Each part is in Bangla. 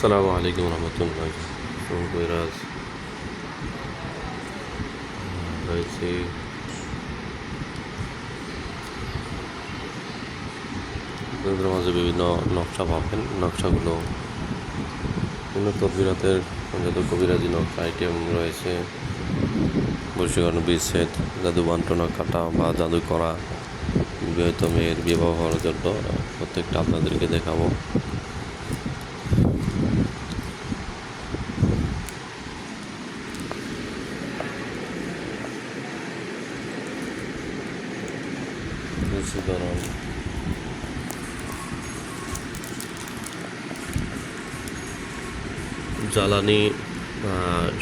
আসসালামু আলাইকুম রহমতুল্লাহ। কবিরাজ রয়েছে। আপনাদের মাঝে বিভিন্ন নকশা পাবেন। নকশাগুলো বিভিন্ন তদবিরাতের যত কবিরাজি নকশা আইটেম রয়েছে, বশীকরণ, বিচ্ছেদ, জাদু বন্টনা, কাটা বা জাদু করা, বিবাহিত মেয়ের বিবাহ হওয়ার জন্য প্রত্যেকটা আপনাদেরকে দেখাবো। বশীকরণ, জ্বালানি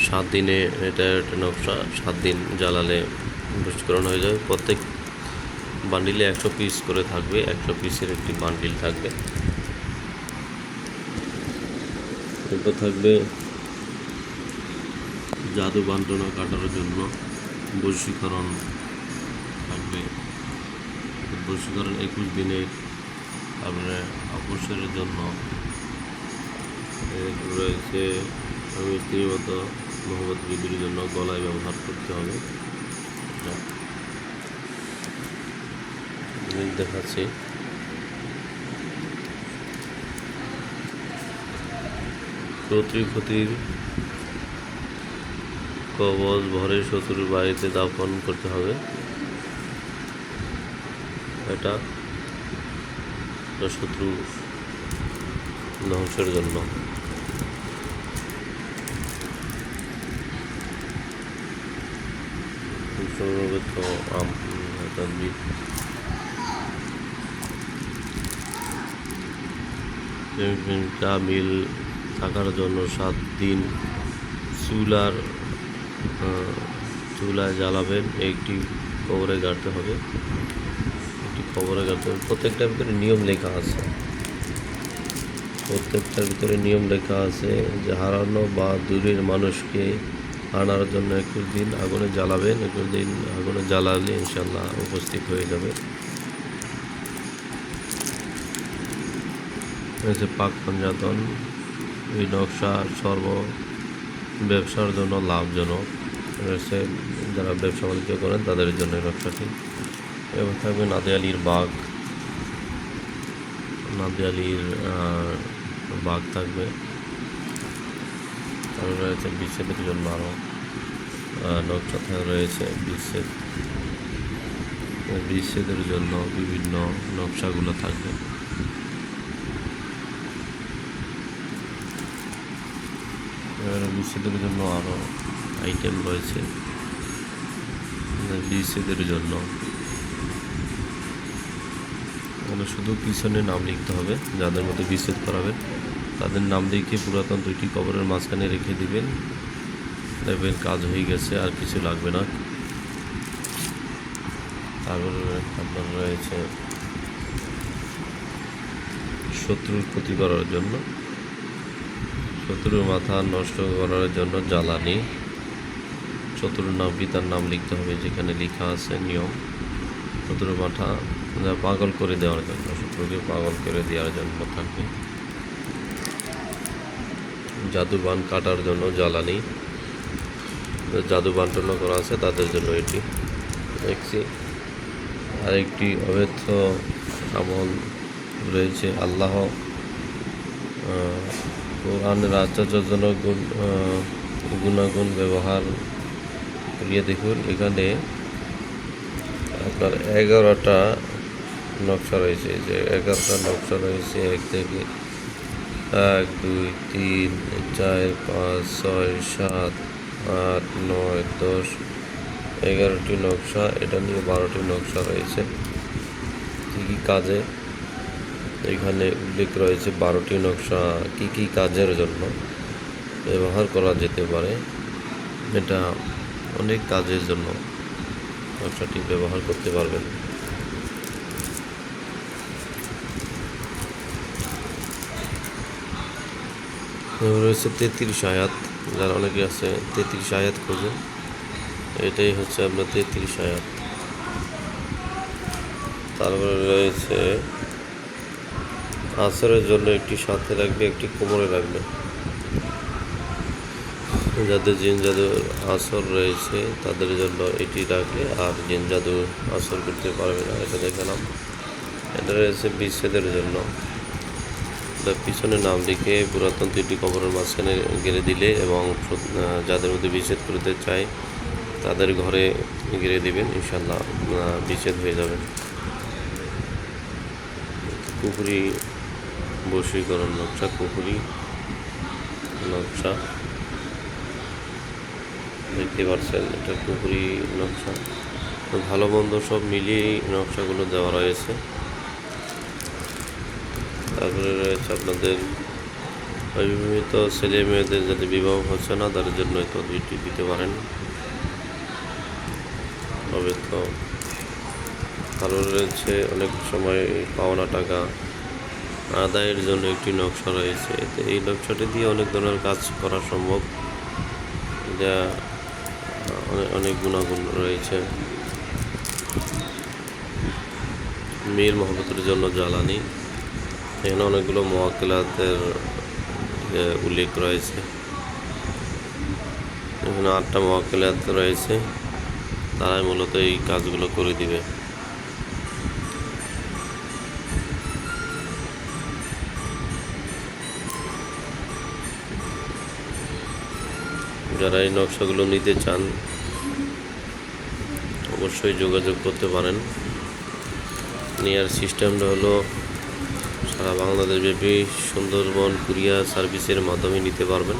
7 দিনে, এটা একটা নকশা। 7 দিন জ্বালালে বশীকরণ হয়ে যাবে। প্রত্যেক বান্ডিলে 100 পিস করে থাকবে। 100 পিসের একটি বান্ডিল থাকবে। এটা থাকবে জাদু বন্টনা কাটার জন্য। বশীকরণ থাকবে। বশীকরণ 21 দিনের তারপরে অবসরের জন্য রয়েছে। আমি স্ত্রীমত মোহাম্মদ বিবির জন্য গলায় ব্যবহার করতে হবে। দেখাচ্ছি। শত্রু ক্ষতির কবচ ভরে শত্রুর বাড়িতে দাফন করতে হবে। এটা শত্রু ধ্বংসের জন্য। মিল থাকার জন্য 7 দিন চুলায় জ্বালাবেন। একটি কবরে গাড়তে হবে। প্রত্যেকটার ভিতরে নিয়ম লেখা আছে। যে হারানো বা দূরের মানুষকে আনার জন্য 21 দিন আগুনে জ্বালাবেন। 21 দিন আগুনে জ্বালালে ইনশাল্লাহ উপস্থিত হয়ে যাবে। পাক পঞ্জাতন, এই নকশা ব্যবসার জন্য লাভজনক রয়েছে। যারা ব্যবসা বাণিজ্য করেন তাদের জন্য এই নকশাটি। এবং থাকবে নাদিয়ালির বাঘ থাকবে। তারপরে রয়েছে বিচ্ছেদের জন্য আরও নকশা রয়েছে। বিচ্ছেদের জন্য বিভিন্ন নকশাগুলো থাকবে। বিচ্ছেদের জন্য আরও আইটেম রয়েছে। বিচ্ছেদের জন্য শুধু পিছনে নাম লিখতে হবে। যাদের মধ্যে বিচ্ছেদ করাবেন তাদের নাম লিখে পুরাতন 2টি কবরের মাঝখানে রেখে দিবেন। দেখবেন কাজ হয়ে গেছে, আর কিছু লাগবে না। তারপরে আপনার রয়েছে শত্রুর ক্ষতি করার জন্য, শত্রুর মাথা নষ্ট করার জন্য জ্বালানি। শত্রুর নাম, পিতার নাম লিখতে হবে যেখানে লেখা আছে নিয়ম। শত্রুর মাথা পাগল করে দেওয়ার জন্য, শত্রুকে পাগল করে দেওয়ার জন্য থাকবে। জাদু বান কাটার জন্য জ্বালানি। জাদু বান্টনা করা আছে তাদের জন্য এটি দেখছি। আরেকটি অবৈধ আমল রয়েছে। আল্লাহ কোরআনের আশ্চর্যজনক গুণাগুণ ব্যবহার করিয়ে দেখুন। এখানে আপনার 11টা নকশা রয়েছে। যে 11টা নকশা রয়েছে, 1 থেকে 1, 2, 3, 4, 5, 6, 7, 8, 9, 10, 11টি নকশা। এটা নিয়ে 12টি নকশা রয়েছে। কী কাজে এখানে উল্লেখ রয়েছে। 12টি নকশা কী কাজের জন্য ব্যবহার করা যেতে পারে। এটা অনেক কাজের জন্য নকশাটি ব্যবহার করতে পারবেন। রয়েছে 33 আয়াত। যারা অনেকে আছে 33 আয়াত খোঁজেন, এটাই হচ্ছে আপনার 33 আয়াত। তারপরে রয়েছে আসরের জন্য একটি সাথে রাখবে, একটি কোমরে রাখবে। যাদের জিন জাদুর আসর রয়েছে তাদের জন্য এটি রাখলে আর জিন জাদু আসর করতে পারবে না। এটা দেখালাম। এটা রয়েছে বিচ্ছেদের জন্য। তার পিছনে নাম লিখে পুরাতন 3টি কবরের মাঝখানে গেড়ে দিলে এবং যাদের মধ্যে বিচ্ছেদ করতে চায় তাদের ঘরে গেড়ে দিবেন, ইনশাল্লাহ বিচ্ছেদ হয়ে যাবে। কুফরি বশীকরণ নকশা, কুফরি নকশা দেখতে পাচ্ছেন, এটা কুফরি নকশা। ভালো মন্দ সব মিলিয়েই নকশাগুলো দেওয়া রয়েছে। তারপরে রয়েছে আপনাদের অবিবাহিত ছেলে মেয়েদের যাদের বিবাহ হচ্ছে না তাদের জন্য এই তদবিরটি দিতে পারেন। তবে তো আরও রয়েছে অনেক সময় পাওনা টাকা আদায়ের জন্য একটি নকশা রয়েছে। এই নকশাটি দিয়ে অনেক ধরনের কাজ করা সম্ভব, যা অনেক গুণাগুণ রয়েছে। মীর মহব্বতের জন্য জ্বালানি, এখানে অনেকগুলো মোয়াক্কেলাতের উল্লেখ রয়েছে। এখানে 8টা মোয়াক্কেলাত রয়েছে, তারাই মূলত এই কাজগুলো করে দিবে। যারা এই নকশাগুলো নিতে চান অবশ্যই যোগাযোগ করতে পারেন। নেওয়ার সিস্টেমটা হলো সারা বাংলাদেশ ব্যাপী সুন্দরবন কুরিয়ার সার্ভিসের মাধ্যমে নিতে পারবেন।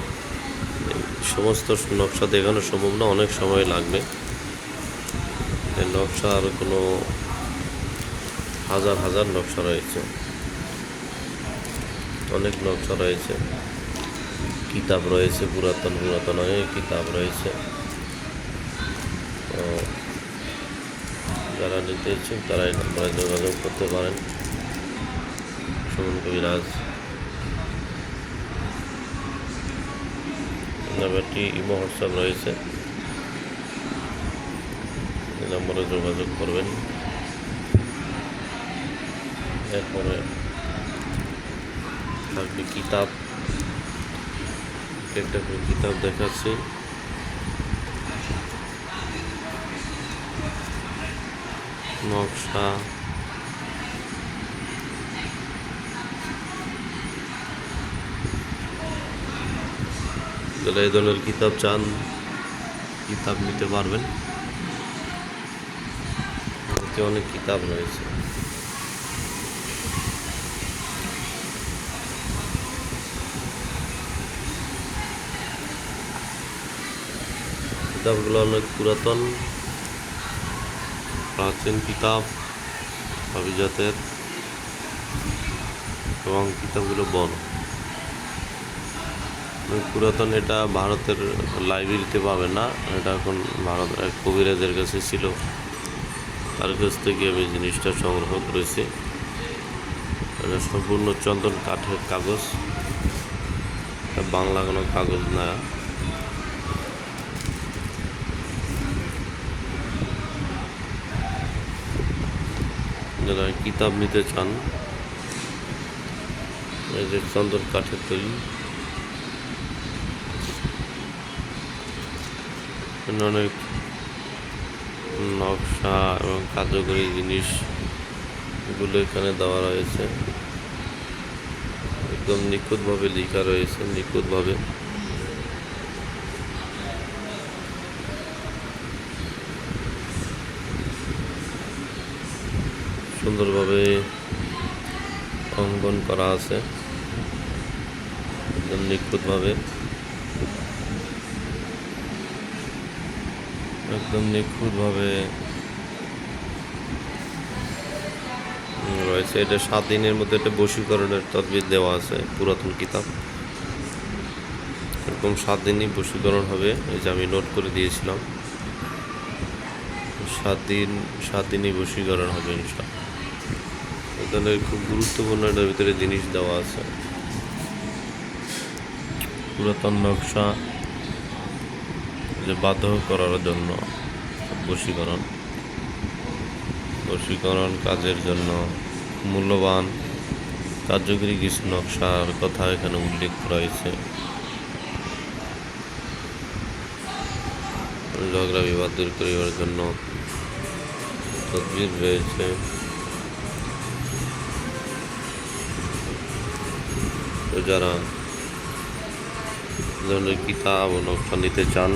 সমস্ত নকশা দেখানো সম্ভব না, অনেক সময় লাগবে। এই নকশার কোনো হাজার হাজার নকশা রয়েছে, অনেক নকশা রয়েছে, কিতাব রয়েছে, পুরাতন অনেক কিতাব রয়েছে। তো যারা নিতে ইচ্ছুক তারা এই নম্বরে যোগাযোগ করতে পারেন। সুমন কবিরাজ নাম্বারটি ইমো হোয়াটসঅ্যাপ রয়েছে, এই নম্বরে যোগাযোগ করবেন। এরপরে থাকবে কিতাব, একটা করে কিতাব দেখাচ্ছি। নকশা, যারা এই ধরনের কিতাব চান কিতাব নিতে পারবেন। অনেক কিতাব রয়েছে। কিতাবগুলো অনেক পুরাতন প্রাচীন কিতাব, অভিজাতের, এবং কিতাবগুলো বড় পুরাতন। এটা ভারতের লাইব্রেরিতে পাবেন না, এটা এখন ভারত এক কবিরাজের কাছে ছিল, তার কাছ থেকে আমি জিনিসটা সংগ্রহ করেছি। এটা সম্পূর্ণ চন্দন কাঠের কাগজ, এটা বাংলা কোনো কাগজ না। যারা কিতাব নিতে চান, এই যে চন্দন কাঠের তৈরি, অনেক নকশা এবং কার্যকরী জিনিসগুলো এখানে দেওয়া রয়েছে। একদম নিখুঁতভাবে লেখা রয়েছে, নিখুঁতভাবে। সুন্দরভাবে অঙ্কন করা আছে, একদম নিখুঁতভাবে, একদম নিখুঁতভাবে রয়েছে। এটা 7 দিনের মধ্যে একটা বশীকরণের তদবির দেওয়া আছে, পুরাতন কিতাব। এরকম 7 দিনই বশীকরণ হবে, এই যে আমি নোট করে দিয়েছিলাম। 7 দিনই বশীকরণ হবে ইনশাআল্লাহ। এখানে খুব গুরুত্বপূর্ণ এটার ভিতরে জিনিস দেওয়া আছে। পুরাতন নকশা যে বাধ্য করার জন্য বশীকরণ কাজের জন্য মূল্যবান কার্যকরী কিছু নকশার কথা এখানে উল্লেখ রয়েছে। ঝগড়া বিবাদ দূর করিবার জন্য তদবির রয়েছে। তো যারা ধরনের কিতাব ও নকশা নিতে চান,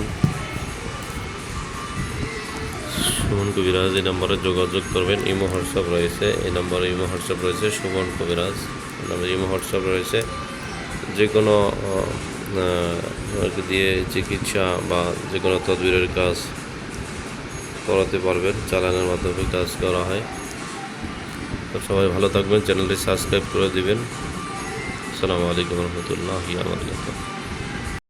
সুমন কবিরাজ এই নম্বরে যোগাযোগ করবেন। ইমো হোয়াটসঅ্যাপ রয়েছে, এই নম্বরে ইমো হোয়াটসঅ্যাপ রয়েছে। সুমন কবিরাজ নম্বরে ইমো হোয়াটসঅ্যাপ রয়েছে। যে কোনো দিয়ে চিকিৎসা বা যে কোনো তদবিরের কাজ করাতে পারবেন, চালানোর মাধ্যমে কাজ করা হয়। তো সবাই ভালো থাকবেন, চ্যানেলটি সাবস্ক্রাইব করে দিবেন। আসসালামু আলাইকুম রহমতুল্লাহি ওয়া বারাকাতুহু।